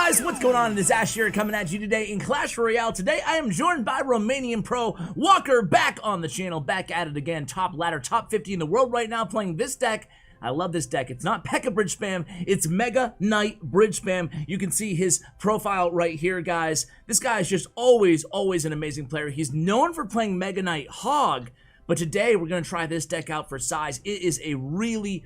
guys, what's going on? It is Ash here coming at you today in Clash Royale. Today I am joined by Romanian pro Walker, back on the channel, back at it again. Top ladder, top 50 in the world right now, playing this deck. I love this deck. It's not PEKKA bridge spam, it's Mega Knight bridge spam. You can see his profile right here, guys. This guy is just always an amazing player. He's known for playing Mega Knight Hog, but today we're going to try this deck out for size. It is a really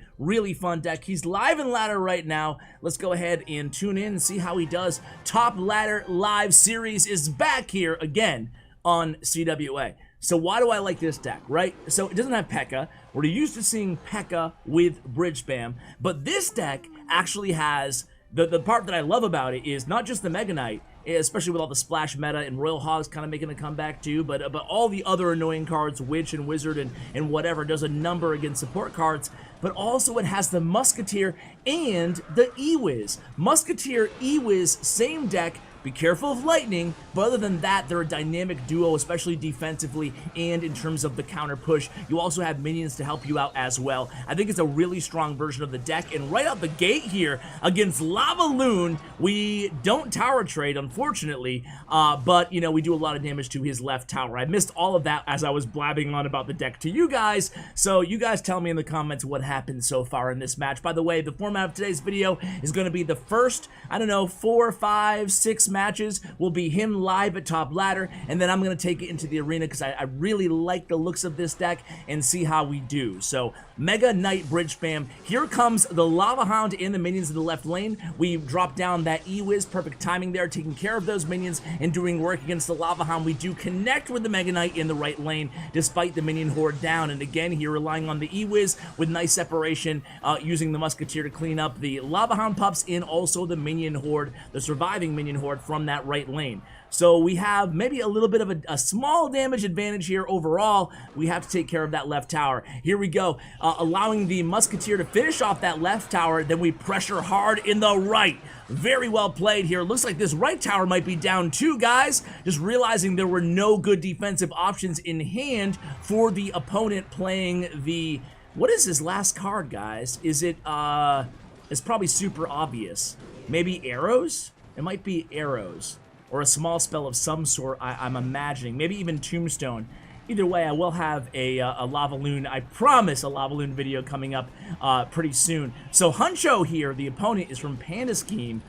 fun deck. He's live in ladder right now. Let's go ahead and tune in and see how he does. Top ladder live series is back here again on CWA. So why do I like this deck, right? So it doesn't have PEKKA. We're used to seeing PEKKA with bridge spam, but this deck actually has, the part that I love about it is not just the Mega Knight, especially with all the splash meta and Royal Hogs kind of making a comeback too, but all the other annoying cards, Witch and Wizard and whatever, does a number against support cards, but also it has the Musketeer and the E-Wiz. Musketeer, E-Wiz, same deck. Be careful of lightning, but other than that, they're a dynamic duo, especially defensively and in terms of the counter push. You also have minions to help you out as well. I think it's a really strong version of the deck, and right out the gate here against Lava Loon, we don't tower trade, unfortunately, but, you know, we do a lot of damage to his left tower. I missed all of that as I was blabbing on about the deck to you guys, so you guys tell me in the comments what happened so far in this match. By the way, the format of today's video is going to be the first, I don't know, 4, 5, 6 matches will be him live at top ladder, and then I'm going to take it into the arena because I really like the looks of this deck and see how we do. So Mega Knight bridge spam. Here comes the Lava Hound and the minions in the left lane. We drop down that E-Wiz, perfect timing there, taking care of those minions and doing work against the Lava Hound. We do connect with the Mega Knight in the right lane despite the minion horde down, and again here relying on the E-Wiz with nice separation, using the Musketeer to clean up the Lava Hound pups and also the minion horde, the surviving minion horde from that right lane. So we have maybe a little bit of a small damage advantage here overall. We have to take care of that left tower. Here we go, allowing the Musketeer to finish off that left tower, then we pressure hard in the right. Very well played here. Looks like this right tower might be down too, guys. Just realizing there were no good defensive options in hand for the opponent playing the... What is his last card, guys? Is it, it's probably super obvious. Maybe arrows? It might be arrows, or a small spell of some sort, I'm imagining. Maybe even Tombstone. Either way, I will have a Lava Loon, I promise, a Lava Loon video coming up pretty soon. So Huncho here, the opponent, is from Panda Scheme,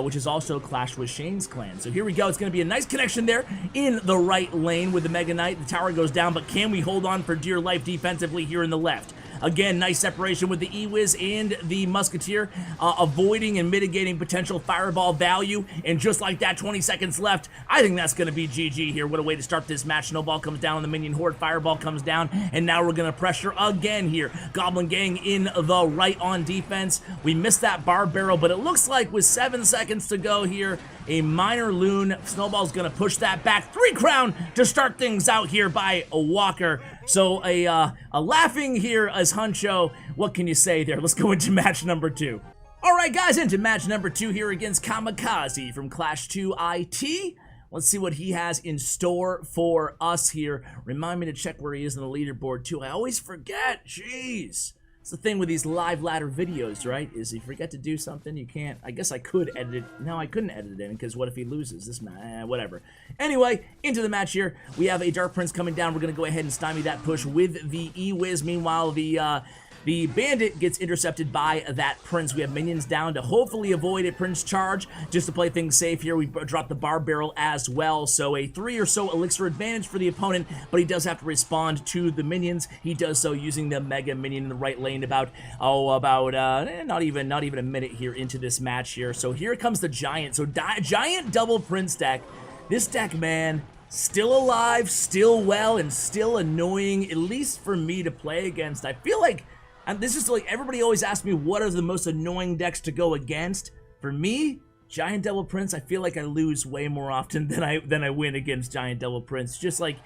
which is also clashed with Shane's clan. So here we go. It's going to be a nice connection there in the right lane with the Mega Knight. The tower goes down, but can we hold on for dear life defensively here in the left? Again, nice separation with the E-Wiz and the Musketeer, avoiding and mitigating potential fireball value. And just like that, 20 seconds left. I think that's going to be GG here. What a way to start this match. Snowball comes down on the minion horde. Fireball comes down. And now we're going to pressure again here. Goblin Gang in the right on defense. We missed that bar barrel, but it looks like with 7 seconds to go here, a minor loon. Snowball's going to push that back. 3 crown to start things out here by a Walker. So a laughing here as Huncho. What can you say there? Let's go into match number 2. Alright guys, into match number 2 here against Kamikaze from Clash 2 IT. Let's see what he has in store for us here. Remind me to check where he is on the leaderboard too. I always forget. Jeez. It's the thing with these live ladder videos, right? Is you forget to do something, you can't. I guess I could edit it. No, I couldn't edit it in, because what if he loses this match? Whatever. Anyway, into the match here. We have a Dark Prince coming down. We're going to go ahead and stymie that push with the E-Wiz. Meanwhile, the Bandit gets intercepted by that Prince. We have minions down to hopefully avoid a Prince charge. Just to play things safe here, we drop the bar barrel as well. So a 3 or so elixir advantage for the opponent, but he does have to respond to the minions. He does so using the Mega Minion in the right lane not even a minute here into this match here. So here comes the Giant. So Giant double Prince deck. This deck, man, still alive, still well, and still annoying, at least for me to play against. I feel like... And this is like, everybody always asks me what are the most annoying decks to go against. For me, Giant Double Prince, I feel like I lose way more often than I win against Giant Double Prince. Just like,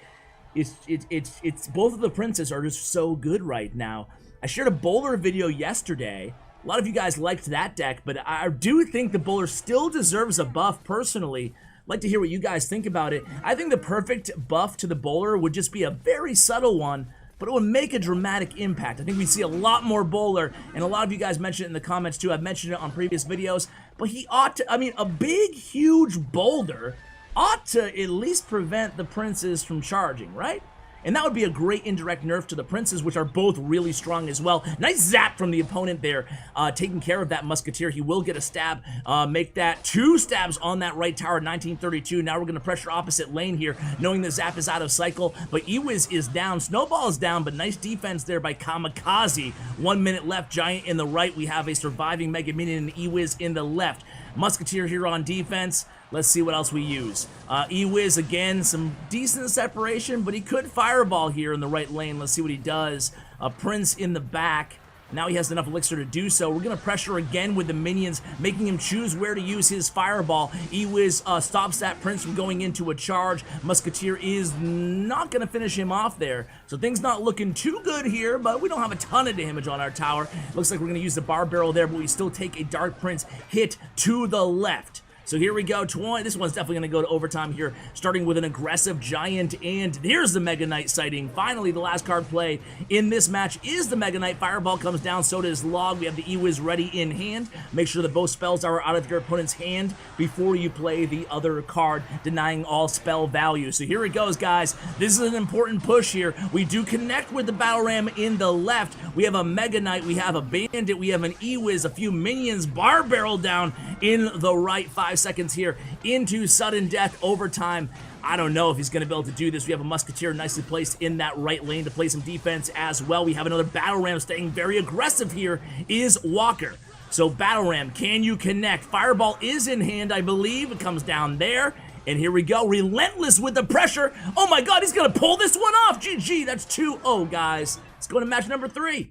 it's both of the princes are just so good right now. I shared a bowler video yesterday. A lot of you guys liked that deck, but I do think the bowler still deserves a buff personally. I'd like to hear what you guys think about it. I think the perfect buff to the bowler would just be a very subtle one. but it would make a dramatic impact. I think we see a lot more bowler, and a lot of you guys mentioned it in the comments too. I've mentioned it on previous videos, but he ought to, I mean, a big, huge boulder ought to at least prevent the princes from charging, right? And that would be a great indirect nerf to the princes, which are both really strong as well. Nice zap from the opponent there, taking care of that musketeer. He will get a stab, make that 2 stabs on that right tower, 1932. Now we're going to pressure opposite lane here, knowing the zap is out of cycle. But Ewiz is down, Snowball is down, but nice defense there by Kamikaze. 1 minute left, Giant in the right. We have a surviving Mega Minion and Ewiz in the left. Musketeer here on defense. Let's see what else we use. Ewiz, again, some decent separation, but he could fireball here in the right lane. Let's see what he does. Prince in the back. Now he has enough elixir to do so. We're going to pressure again with the minions, making him choose where to use his fireball. Ewiz stops that Prince from going into a charge. Musketeer is not going to finish him off there. So things not looking too good here, but we don't have a ton of damage on our tower. Looks like we're going to use the bar barrel there, but we still take a Dark Prince hit to the left. So here we go, this one's definitely going to go to overtime here, starting with an aggressive Giant, and here's the Mega Knight sighting. Finally, the last card play in this match is the Mega Knight. Fireball comes down, so does Log. We have the Ewiz ready in hand. Make sure that both spells are out of your opponent's hand before you play the other card, denying all spell value. So here it goes, guys. This is an important push here. We do connect with the Battle Ram in the left. We have a Mega Knight, we have a Bandit, we have an Ewiz, a few minions, bar barrel down in the right. 5 seconds here into sudden death overtime. I don't know if he's going to be able to do this. We have a Musketeer nicely placed in that right lane to play some defense as well. We have another Battle Ram staying very aggressive here is Walker. So Battle Ram, can you connect? Fireball is in hand, I believe. It comes down there. And here we go, relentless with the pressure. Oh my god, he's going to pull this one off. GG, that's 2-0, guys. Let's go to match number 3.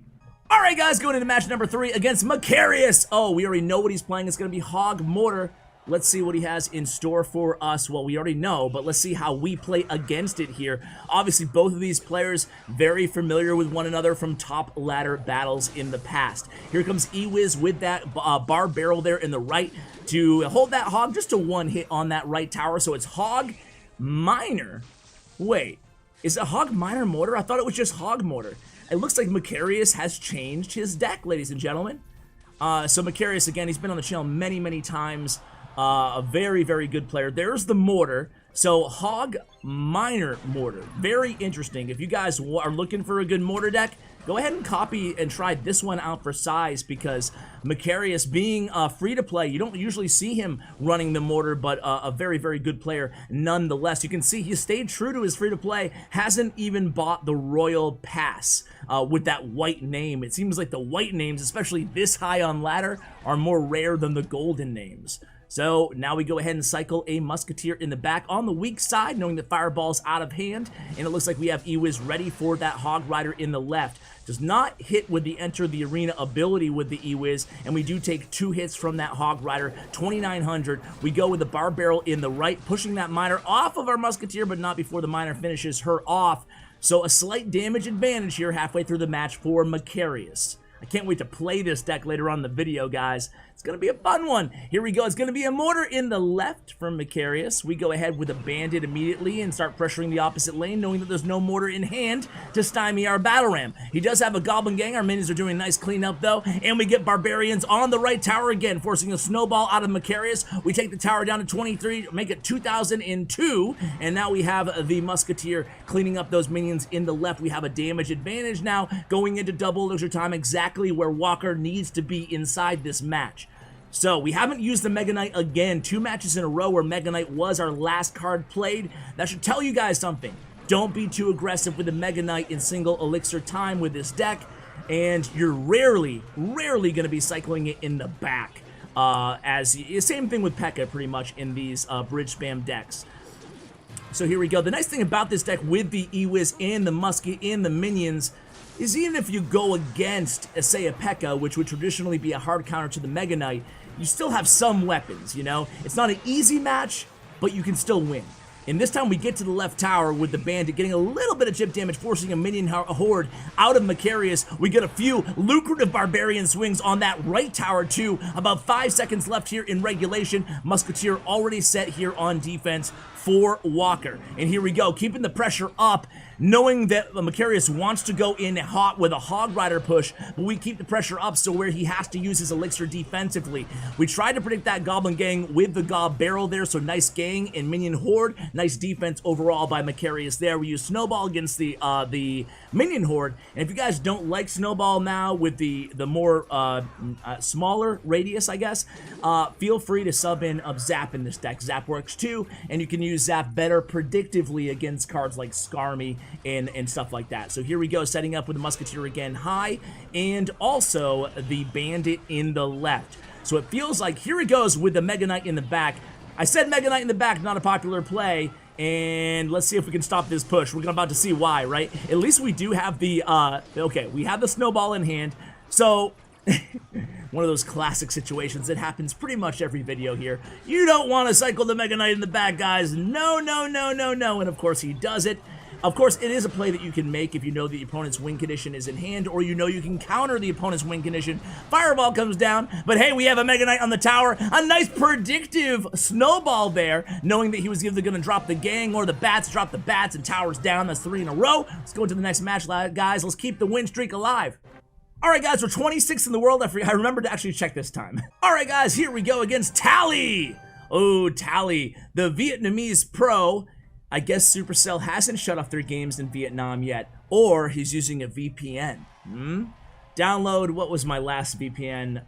All right, guys, going into match number 3 against Macarius. Oh, we already know what he's playing. It's going to be Hog Mortar. Let's see what he has in store for us. Well, we already know, but let's see how we play against it here. Obviously, both of these players very familiar with one another from top ladder battles in the past. Here comes Ewiz with that bar barrel there in the right to hold that Hog just to 1 hit on that right tower. So it's Hog Minor. Wait, is it Hog Minor Mortar? I thought it was just Hog Mortar. It looks like Macarius has changed his deck, ladies and gentlemen. So Macarius, again, he's been on the channel many, many times. A very, very good player. There's the Mortar. So Hog Minor Mortar. Very interesting. If you guys are looking for a good Mortar deck, go ahead and copy and try this one out for size, because Macarius being free to play, you don't usually see him running the Mortar, but a very, very good player nonetheless. You can see he stayed true to his free to play, hasn't even bought the Royal Pass with that white name. It seems like the white names, especially this high on ladder, are more rare than the golden names. So now we go ahead and cycle a Musketeer in the back on the weak side, knowing that Fireball's out of hand, and it looks like we have Ewiz ready for that Hog Rider in the left. Does not hit with the Enter the Arena ability with the Ewiz, and we do take 2 hits from that Hog Rider, 2,900. We go with the Bar Barrel in the right, pushing that Miner off of our Musketeer, but not before the Miner finishes her off. So a slight damage advantage here halfway through the match for Macarius. I can't wait to play this deck later on in the video, guys. It's going to be a fun one. Here we go. It's going to be a Mortar in the left from Macarius. We go ahead with a Bandit immediately and start pressuring the opposite lane, knowing that there's no Mortar in hand to stymie our Battle Ram. He does have a Goblin Gang. Our minions are doing a nice cleanup, though. And we get Barbarians on the right tower again, forcing a snowball out of Macarius. We take the tower down to 23, make it 2,002. And now we have the Musketeer cleaning up those minions in the left. We have a damage advantage now, going into double elixir time, exactly where Walker needs to be inside this match. So we haven't used the Mega Knight again, 2 matches in a row where Mega Knight was our last card played. That should tell you guys something. Don't be too aggressive with the Mega Knight in single elixir time with this deck, and you're rarely going to be cycling it in the back. Same thing with PEKKA pretty much in these bridge spam decks. So here we go. The nice thing about this deck with the Ewiz and the Musket and the minions is even if you go against, say, a PEKKA, which would traditionally be a hard counter to the Mega Knight, you still have some weapons, you know? It's not an easy match, but you can still win. And this time we get to the left tower with the Bandit getting a little bit of chip damage, forcing a minion horde out of Macarius. We get a few lucrative Barbarian swings on that right tower too. About 5 seconds left here in regulation. Musketeer already set here on defense for Walker. And here we go, keeping the pressure up. knowing that Macarius wants to go in hot with a Hog Rider push, but we keep the pressure up so where he has to use his elixir defensively. We tried to predict that Goblin Gang with the Gob Barrel there, so nice gang and minion horde. Nice defense overall by Macarius there. We use Snowball against the minion horde, and if you guys don't like Snowball now with the more smaller radius, I guess, feel free to sub in of Zap in this deck. Zap works too, and you can use Zap better predictively against cards like Skarmy and stuff like that. So here we go, setting up with the Musketeer again high, and also the Bandit in the left. So it feels like, here he goes with the Mega Knight in the back. I said Mega Knight in the back, not a popular play, and let's see if we can stop this push. We're about to see why, right? At least we do have the, okay, we have the Snowball in hand, so... one of those classic situations that happens pretty much every video here. You don't want to cycle the Mega Knight in the back, guys. No, no, no, no, no. And of course he does it. Of course, it is a play that you can make if you know the opponent's win condition is in hand, or you know you can counter the opponent's win condition. Fireball comes down, but hey, we have a Mega Knight on the tower. A nice predictive Snowball there, knowing that he was either going to drop the gang or the bats, drop the bats, and towers down. That's 3 in a row. Let's go into the next match, guys. Let's keep the win streak alive. Alright guys, we're 26th in the world. I remembered to actually check this time. Alright guys, here we go against Tally! Oh, Tally, the Vietnamese pro. I guess Supercell hasn't shut off their games in Vietnam yet, or he's using a VPN. Download, what was my last VPN?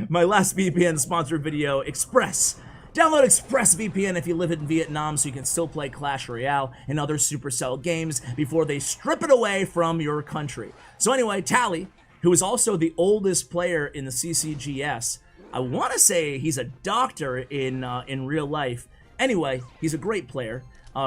My last VPN sponsored video, Express. Download ExpressVPN if you live in Vietnam so you can still play Clash Royale and other Supercell games before they strip it away from your country. So anyway, Tally, who is also the oldest player in the CCGS, I want to say he's a doctor in real life. Anyway, he's a great player,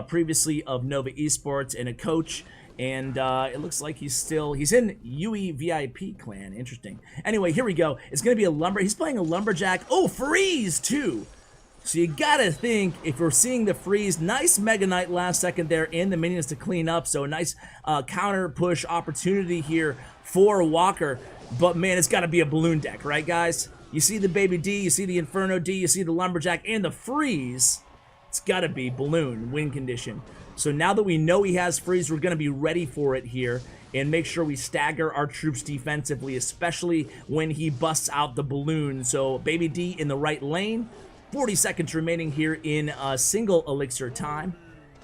previously of Nova Esports and a coach, and it looks like he's in UE VIP clan. Interesting. Anyway, here we go. It's going to be he's playing a Lumberjack. Oh, freeze too! So you gotta think, if we're seeing the freeze, nice Mega Knight last second there and the minions to clean up, so a nice counter push opportunity here for Walker. But man, it's gotta be a balloon deck, right guys? You see the Baby D, you see the Inferno D, you see the Lumberjack and the freeze. It's gotta be balloon win condition. So now that we know he has freeze, we're gonna be ready for it here and make sure we stagger our troops defensively, especially when he busts out the balloon. So Baby D in the right lane. 40 seconds remaining here in single elixir time,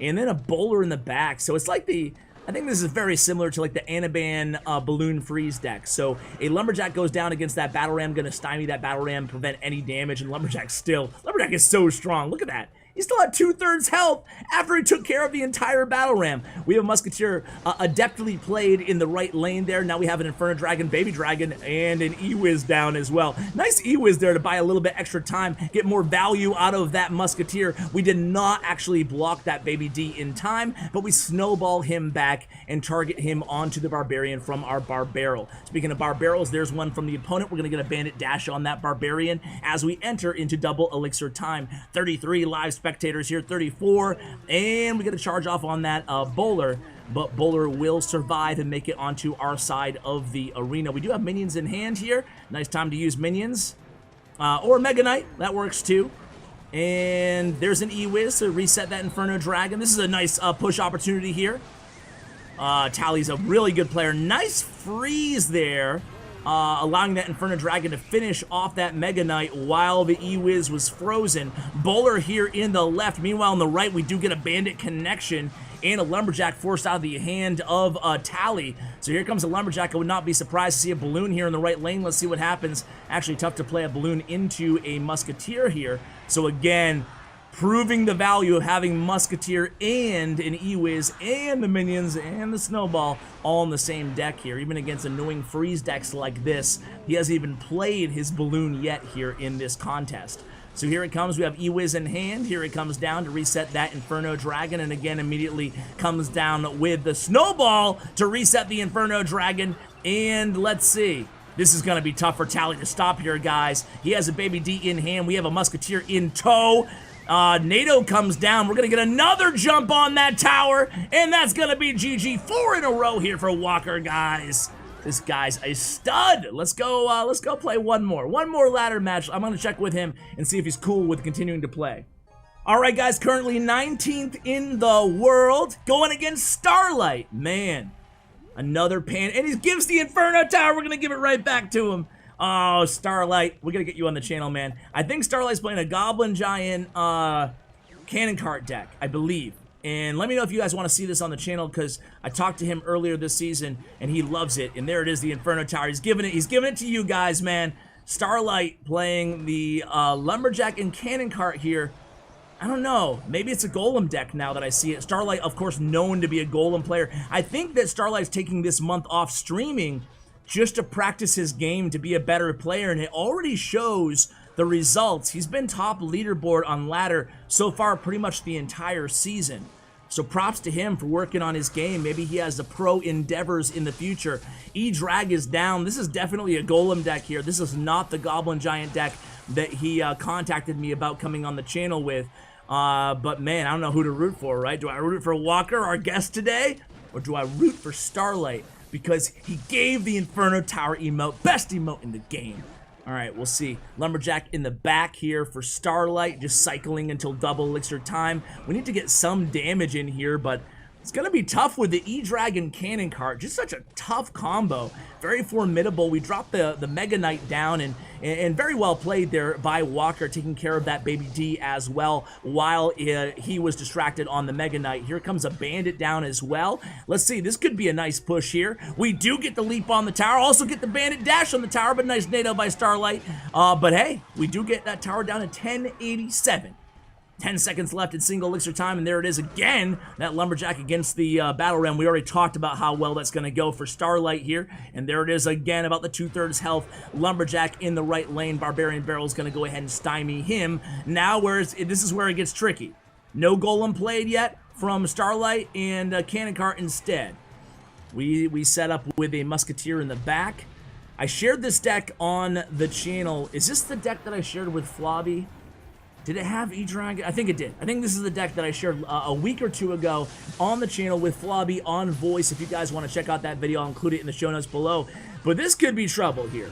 and then a bowler in the back. So it's like I think this is very similar to like the Anaban balloon freeze deck. So a Lumberjack goes down against that Battle Ram, gonna stymie that Battle Ram, prevent any damage, and Lumberjack is so strong. Look at that. He still had 2/3 health after he took care of the entire Battle Ram. We have a Musketeer adeptly played in the right lane there. Now we have an Inferno Dragon, Baby Dragon, and an E-Wiz down as well. Nice E-Wiz there to buy a little bit extra time, get more value out of that Musketeer. We did not actually block that Baby D in time, but we snowball him back and target him onto the Barbarian from our Barbarrel. Speaking of Barbarrels, there's one from the opponent. We're going to get a Bandit dash on that Barbarian as we enter into double elixir time. 33 live spectators here, 34, and we get a charge off on that bowler, but bowler will survive and make it onto our side of the arena. We do have minions in hand here. Nice time to use minions, or Mega Knight, that works too. And there's an E-Wiz to reset that Inferno Dragon. This is a nice push opportunity here. Tally's a really good player. Nice freeze there. Allowing that Inferno Dragon to finish off that Mega Knight while the E-Wiz was frozen. Bowler here in the left. Meanwhile, on the right, we do get a Bandit connection and a Lumberjack forced out of the hand of Tally. So here comes a Lumberjack. I would not be surprised to see a balloon here in the right lane. Let's see what happens. Actually, tough to play a balloon into a Musketeer here. So again, proving the value of having Musketeer and an E-Wiz and the minions and the Snowball all in the same deck here. Even against annoying freeze decks like this, he hasn't even played his balloon yet here in this contest. So here it comes. We have E-Wiz in hand. Here it comes down to reset that Inferno Dragon, and again immediately comes down with the Snowball to reset the Inferno Dragon. And let's see. This is going to be tough for Tally to stop here, guys. He has a Baby D in hand. We have a Musketeer in tow. NATO comes down. We're going to get another jump on that tower, and that's going to be GG. 4 in a row here for Walker, guys. This guy's a stud. Let's go play one more ladder match. I'm going to check with him and see if he's cool with continuing to play. Alright guys, currently 19th in the world, going against Starlight. Man, another pan, and he gives the Inferno Tower. We're gonna give it right back to him. Oh, Starlight, we're gonna get you on the channel, man. I think Starlight's playing a Goblin Giant Cannon Cart deck, I believe. And let me know if you guys want to see this on the channel, because I talked to him earlier this season, and he loves it. And there it is, the Inferno Tower. He's giving it to you guys, man. Starlight playing the Lumberjack and Cannon Cart here. I don't know. Maybe it's a Golem deck now that I see it. Starlight, of course, known to be a Golem player. I think that Starlight's taking this month off streaming just to practice his game to be a better player, and it already shows the results. He's been top leaderboard on ladder so far pretty much the entire season. So props to him for working on his game. Maybe he has the pro endeavors in the future. E-Drag is down. This is definitely a Golem deck here. This is not the Goblin Giant deck that he contacted me about coming on the channel with. But man, I don't know who to root for, right? Do I root for Walker, our guest today? Or do I root for Starlight? Because he gave the Inferno Tower emote, best emote in the game. All right, we'll see. Lumberjack in the back here for Starlight, just cycling until double elixir time. We need to get some damage in here, but it's going to be tough with the E-Dragon Cannon Cart. Just such a tough combo. Very formidable. We dropped the Mega Knight down, and very well played there by Walker, taking care of that Baby D as well while he was distracted on the Mega Knight. Here comes a Bandit down as well. Let's see. This could be a nice push here. We do get the leap on the tower. Also get the Bandit dash on the tower, but nice NATO by Starlight. But hey, we do get that tower down to 1087. 10 seconds left in single elixir time, and there it is again, that Lumberjack against the Battle Ram. We already talked about how well that's going to go for Starlight here, and there it is again, about the 2/3 health. Lumberjack in the right lane. Barbarian Barrel is going to go ahead and stymie him. Now, this is where it gets tricky. No Golem played yet from Starlight, and Cannon Cart instead. We set up with a Musketeer in the back. I shared this deck on the channel. Is this the deck that I shared with Flobby? Did it have E-Dragon? I think it did. I think this is the deck that I shared a week or two ago on the channel with Flobby on voice. If you guys want to check out that video, I'll include it in the show notes below. But this could be trouble here.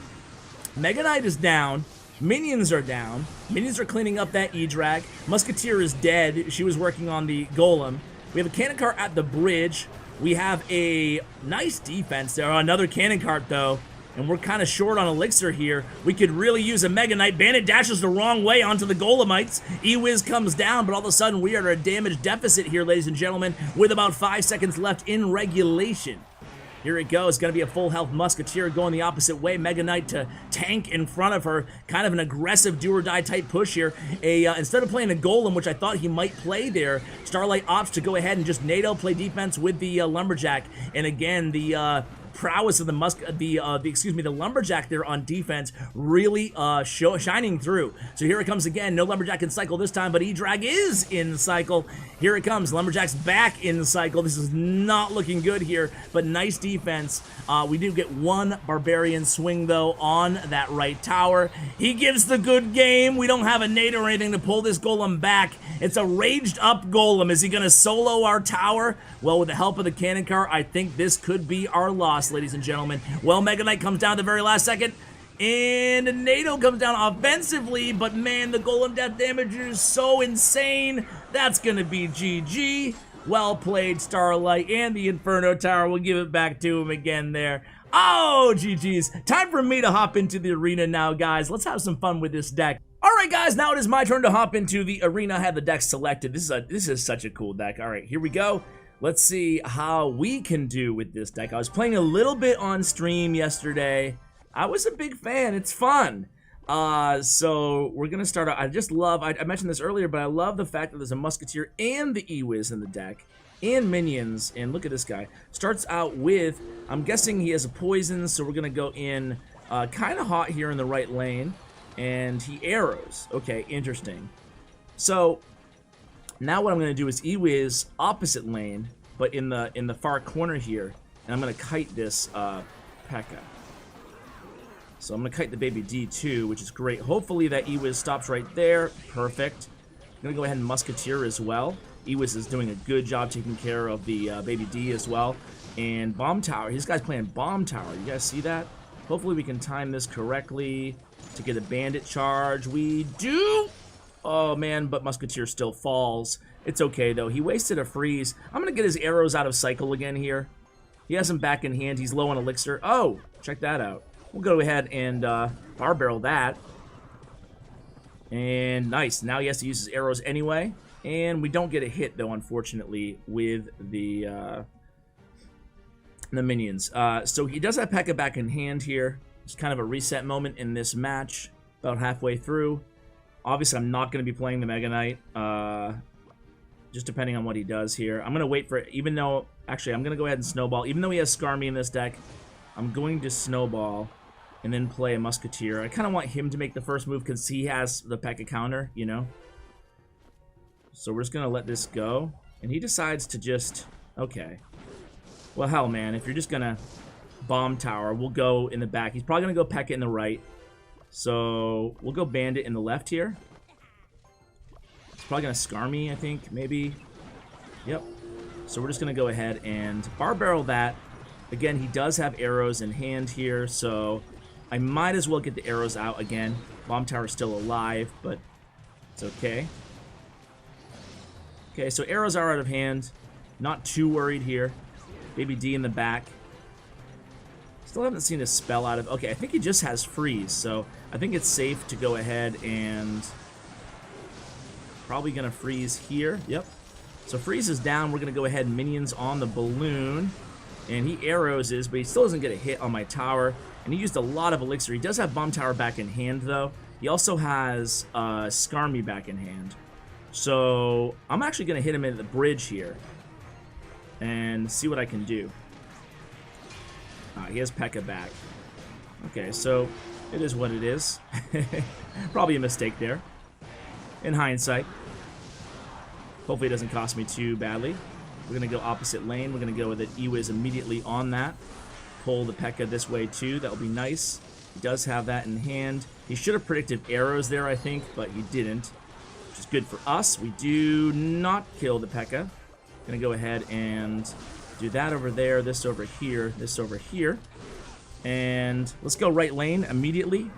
Mega Knight is down. Minions are down. Minions are cleaning up that E-Drag. Musketeer is dead. She was working on the Golem. We have a Cannon Cart at the bridge. We have a nice defense there. Another Cannon Cart, though. And we're kind of short on elixir here. We could really use a Mega Knight. Bandit dashes the wrong way onto the Golemites. E-Wiz comes down, but all of a sudden we are at a damage deficit here, ladies and gentlemen, with about 5 seconds left in regulation. Here it goes. Going to be a full health Musketeer going the opposite way. Mega Knight to tank in front of her. Kind of an aggressive do or die type push here. Instead of playing a Golem, which I thought he might play there, Starlight opts to go ahead and just NATO play defense with the Lumberjack. And again, the prowess of the Lumberjack there on defense really shining through. So here it comes again. No Lumberjack in cycle this time, but E-Drag is in cycle. Here it comes. Lumberjack's back in cycle. This is not looking good here, but nice defense. We do get one Barbarian swing, though, on that right tower. He gives the good game. We don't have a nade or anything to pull this Golem back. It's a raged up Golem. Is he going to solo our tower? Well, with the help of the Cannon Cart, I think this could be our loss, ladies and gentlemen. Well, Mega Knight comes down at the very last second, and NATO comes down offensively, but man, the Golem death damage is so insane. That's going to be GG. Well played, Starlight, and the Inferno Tower. We'll give it back to him again there. Oh, GG's. Time for me to hop into the arena now, guys. Let's have some fun with this deck. Alright guys, now it is my turn to hop into the arena. I have the deck selected. This is such a cool deck. Alright, here we go. Let's see how we can do with this deck. I was playing a little bit on stream yesterday. I was a big fan. It's fun. So we're going to start out. I just love, I mentioned this earlier, but I love the fact that there's a Musketeer and the E-Wiz in the deck. And minions. And look at this guy. Starts out with, I'm guessing he has a poison, so we're going to go in kind of hot here in the right lane. And he arrows. Okay, interesting. So now what I'm going to do is E-Wiz opposite lane, but in the far corner here, and I'm going to kite this PEKKA. So I'm going to kite the Baby D too, which is great. Hopefully that E-Wiz stops right there. Perfect. I'm going to go ahead and Musketeer as well. E-Wiz is doing a good job taking care of the Baby D as well. And Bomb Tower. This guy's playing Bomb Tower. You guys see that? Hopefully we can time this correctly to get a Bandit charge. We do! Oh, man, but musketeer still falls. It's okay, though. He wasted a freeze. I'm going to get his arrows out of cycle again here. He has them back in hand. He's low on elixir. Oh, check that out. We'll go ahead and bar barrel that. And nice. Now he has to use his arrows anyway. And we don't get a hit, though, unfortunately, with the minions. So he does have P.E.K.K.A back in hand here. It's kind of a reset moment in this match, about halfway through. Obviously, I'm not going to be playing the Mega Knight, just depending on what he does here. I'm going to wait for it, even though... Actually, I'm going to go ahead and snowball. Even though he has Skarmy in this deck, I'm going to snowball and then play a musketeer. I kind of want him to make the first move because he has the P.E.K.K.A counter, you know? So we're just going to let this go. And he decides to just... Okay. Well, hell, man. If you're just going to bomb tower, we'll go in the back. He's probably going to go P.E.K.K.A in the right. So we'll go Bandit in the left here. He's probably going to Skarmy, I think, maybe. Yep. So we're just going to go ahead and bar barrel that. Again, he does have arrows in hand here, so I might as well get the arrows out again. Bomb tower's still alive, but it's okay. Okay, so arrows are out of hand. Not too worried here. Baby D in the back. Still haven't seen a spell out of... Okay, I think he just has freeze, so I think it's safe to go ahead and... Probably going to freeze here. Yep. So freeze is down. We're going to go ahead and minions on the balloon. And he arrows is, but he still doesn't get a hit on my tower. And he used a lot of elixir. He does have bomb tower back in hand, though. He also has Skarmy back in hand. So I'm actually going to hit him at the bridge here. And see what I can do. He has P.E.K.K.A back. Okay, so it is what it is. Probably a mistake there. In hindsight. Hopefully it doesn't cost me too badly. We're going to go opposite lane. We're going to go with it. Ewiz immediately on that. Pull the P.E.K.K.A this way too. That will be nice. He does have that in hand. He should have predicted arrows there, I think, but he didn't. Which is good for us. We do not kill the P.E.K.K.A. Going to go ahead and do that over there. This over here. This over here. And let's go right lane immediately.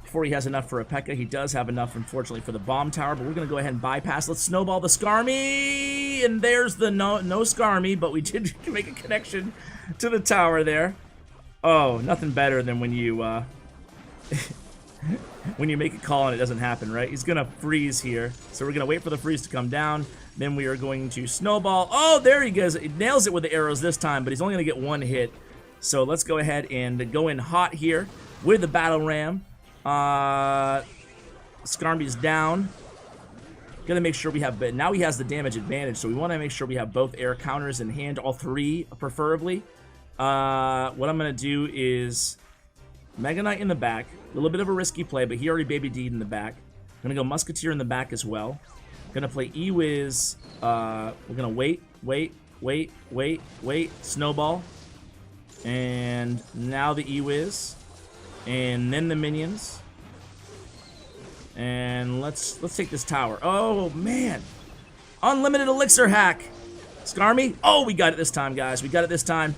Before he has enough for a P.E.K.K.A. He does have enough, unfortunately, for the bomb tower, but we're going to go ahead and bypass. Let's snowball the Skarmy, and there's the no Skarmy, but we did make a connection to the tower there. Oh, nothing better than when you when you make a call and it doesn't happen, right? He's going to freeze here, so we're going to wait for the freeze to come down. Then we are going to snowball. Oh, there he goes. He nails it with the arrows this time, but he's only going to get one hit. So let's go ahead and go in hot here with the battle ram. Skarmy's down. Gonna make sure we have, but now he has the damage advantage, so we want to make sure we have both air counters in hand, all three preferably. What I'm gonna do is Mega Knight in the back, a little bit of a risky play, but he already baby D'd in the back. Gonna go musketeer in the back as well. Gonna play Ewiz. We're gonna wait, snowball, and now the Ewiz. And then the minions. And let's take this tower. Oh, man. Unlimited elixir hack. Skarmy. Oh, we got it this time, guys. We got it this time.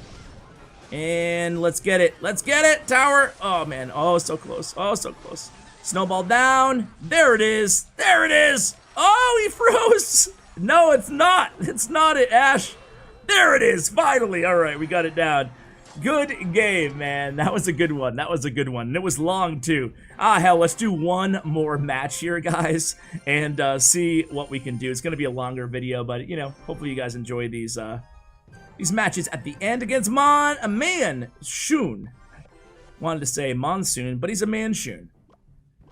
And let's get it. Let's get it, tower. Oh, man. Oh, so close. Oh, so close. Snowball down. There it is. There it is. Oh, he froze. No, it's not. It's not it, Ash. There it is. Finally. All right, we got it down. Good game, man. That was a good one. That was a good one. And it was long, too. Hell, let's do one more match here, guys, and see what we can do. It's going to be a longer video, but, you know, hopefully you guys enjoy these matches at the end against Mansoon. Wanted to say Monsoon, but he's a Mansoon.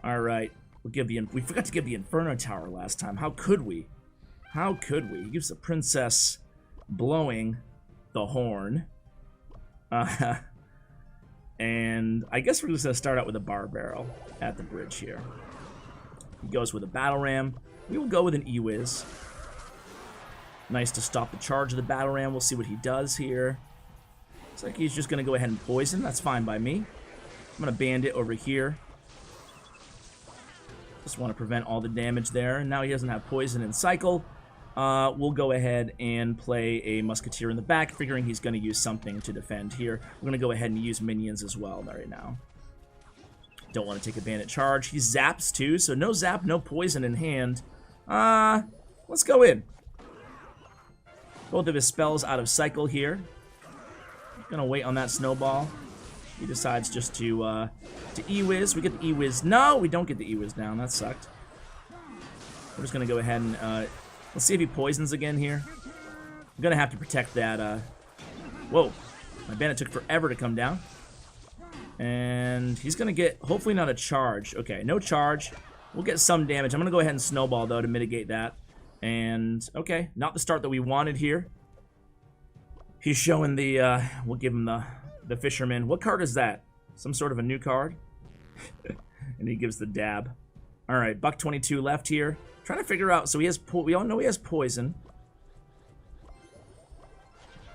All right. We forgot to give the Inferno Tower last time. How could we? How could we? He gives the princess blowing the horn. And I guess we're just going to start out with a bar barrel at the bridge here. He goes with a battle ram. We will go with an Ewiz. Nice to stop the charge of the battle ram. We'll see what he does here. Looks like he's just going to go ahead and poison. That's fine by me. I'm going to bandit over here. Just want to prevent all the damage there. And now he doesn't have poison and cycle. We'll go ahead and play a musketeer in the back, figuring he's going to use something to defend here. We're going to go ahead and use minions as well right now. Don't want to take a bandit charge. He zaps too, so no zap, no poison in hand. Let's go in. Both of his spells out of cycle here. Gonna wait on that snowball. He decides just to E-Wiz. We get the E-Wiz. No, we don't get the E-Wiz down. That sucked. We're just gonna go ahead and let's see if he poisons again here. I'm gonna have to protect that. Whoa, my bandit took forever to come down. And he's gonna get, hopefully not a charge. Okay, no charge. We'll get some damage. I'm gonna go ahead and snowball though to mitigate that. And okay, not the start that we wanted here. He's showing the, we'll give him the fisherman. What card is that? Some sort of a new card? And he gives the dab. All right, buck 22 left here. Trying to figure out, so he has, we all know he has poison.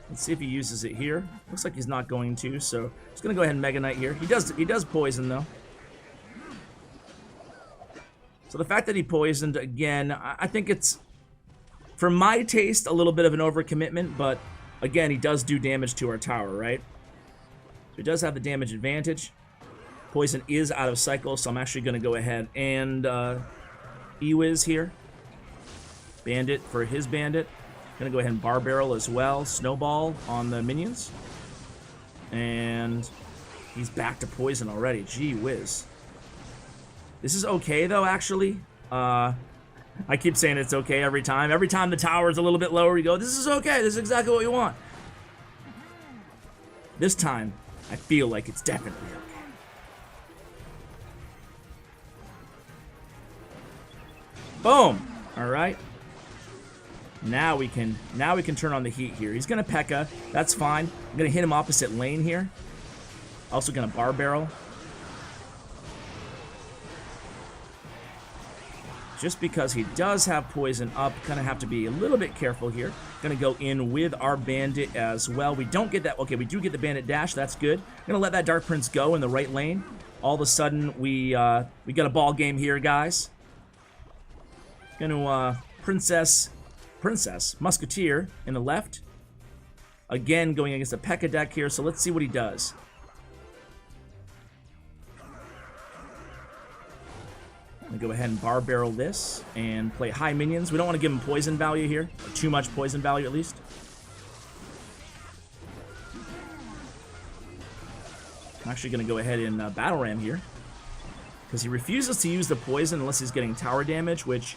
Let's see if he uses it here. Looks like he's not going to, so just gonna go ahead and Mega Knight here. He does poison though. So the fact that he poisoned again, I think it's, for my taste, a little bit of an overcommitment, but again, he does do damage to our tower, right? So he does have the damage advantage. Poison is out of cycle, so I'm actually going to go ahead and E-Wiz here. Bandit for his bandit. Going to go ahead and Bar Barrel as well. Snowball on the minions. And he's back to poison already. Gee whiz. This is okay, though, actually. I keep saying it's okay every time. Every time the tower is a little bit lower, you go, this is okay. This is exactly what we want. This time, I feel like it's definitely okay. Boom. All right. Now we can turn on the heat here. He's gonna P.E.K.K.A. That's fine. I'm gonna hit him opposite lane here. Also gonna Bar Barrel. Just because he does have poison up, kind of have to be a little bit careful here. Gonna go in with our bandit as well. We don't get that. Okay, we do get the bandit dash. That's good. Gonna let that Dark Prince go in the right lane. All of a sudden, we got a ball game here, guys. Gonna Princess, Musketeer in the left. Again, going against a P.E.K.K.A. deck here. So let's see what he does. I'm gonna go ahead and Bar Barrel this and play high minions. We don't want to give him poison value here, or too much poison value at least. I'm actually gonna go ahead and Battle Ram here because he refuses to use the poison unless he's getting tower damage, which,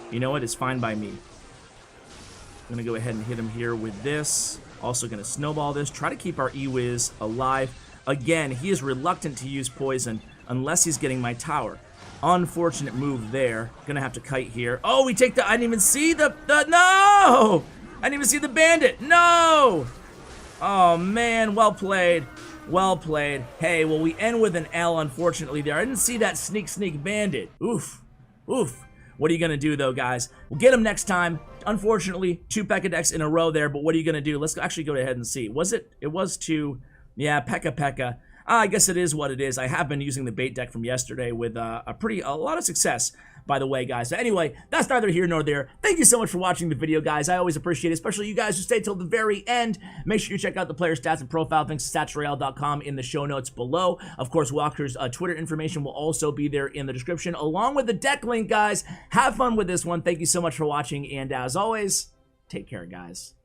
you know what, is fine by me. I'm gonna go ahead and hit him here with this. Also gonna snowball this, try to keep our E-Wiz alive. Again, he is reluctant to use poison unless he's getting my tower. Unfortunate move there. Gonna have to kite here. Oh, we take the, I didn't even see the no! I didn't even see the bandit. No! Oh man, well played. Well played. Hey, well, we end with an L, unfortunately there. I didn't see that sneak bandit. Oof. Oof. What are you gonna do though, guys? We'll get him next time. Unfortunately, 2 P.E.K.K.A. decks in a row there, but what are you gonna do? Let's actually go ahead and see. Was it? It was 2. Yeah, P.E.K.K.A. I guess it is what it is. I have been using the bait deck from yesterday with a lot of success, by the way, guys. So anyway, that's neither here nor there. Thank you so much for watching the video, guys. I always appreciate it, especially you guys who stay till the very end. Make sure you check out the player stats and profile links to statsroyale.com in the show notes below. Of course, Walker's Twitter information will also be there in the description, along with the deck link, guys. Have fun with this one. Thank you so much for watching, and as always, take care, guys.